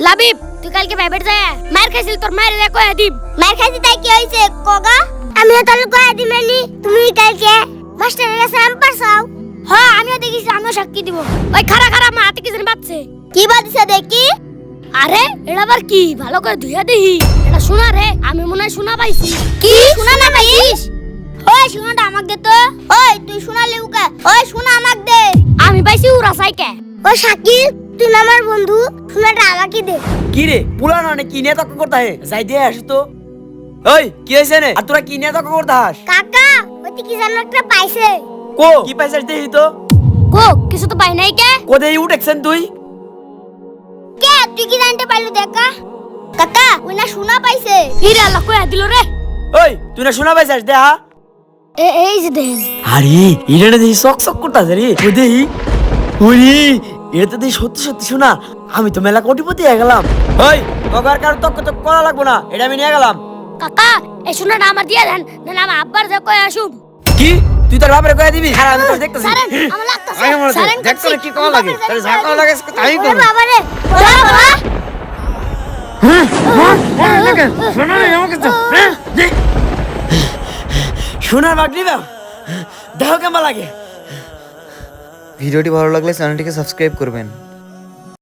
লাবিব তুই কালকে প্রাইভেট যায় মার খাইছিল তোর মায়ের দেখো দিম মার খাইতে তাই কি হইছে কগা? আমিও তোর কয়া দিমেনি তুমি কালকে মাস্টারের কাছে আম পারছাও। হ্যাঁ আমিও দেখিছি, আমিও সাক্ষী দিব। ওই খারা খারা মা হাতে কি জানি বাজছে। কি বাদিছে দেখি? আরে এটা আবার কি, ভালো করে ধুইয়া দেহি। এটা শোনা রে, আমি মনে হয় শোনা পাইছি। কি শোনা না পাইছিস? ওই শোনাটা আমাক দে তো। ওই তুই শোনা লেউকা, ওই শোনা আমাক দে। আমি পাইছি উরা সাইকে। ও শাকিল তুই না আমার বন্ধু, শোনাটা আমাকে দে। কি রে পুরানো অনেক কি নিয়ে তর্ক করতে হয়? যাই দিয়ে আসো তো। ওই কি হয়েছে নে? আর তোরা কি নিয়ে তর্ক করতে হাস? কাকা ওই কি জানো একটা পাইছে। কো কি পাইছিস দেখি তো। কো কিছু তো পাই নাই কে? কোদে উঠেছেন তুই? কে তুই কি জানতে পারলি দেখা? কাকা ওই না শোনা পাইছে। হিরে আল্লাহ কয়া দিল রে। ওই তুই না শোনা পাইছিস দেহা? এই যে দেখেন। আরে এটা দেখি চক চক করতেছে রে। ওই দেখি ওরে এটা তো দেখি সত্যি সত্যি শোনা। আমি তো মেলা কোটিপতি হয়ে গেলাম। ওই তোর কারো তর্ক তো করা লাগবো না, এটা আমি নিয়ে গেলাম। কাকা এই শোনাটা আমার দিয়ে দেন, না আমার আব্বার যা কয়া আসুম। কি তুই তোর বাপরে কয়ে দিবি? আর আমি তো দেখতেছি। সারেন আমার লাগতাছে। আগে মনে সারেন দেখ তোর কি করা লাগে, তোর যা করা লাগে তাই ওরে কর। বাবা রে, ওরে বাবা। শোনার বাগলি দাও, দেখো কেমন লাগে। ভিডিওটি ভালো লাগলে চ্যানেলটিকে সাবস্ক্রাইব করবেন।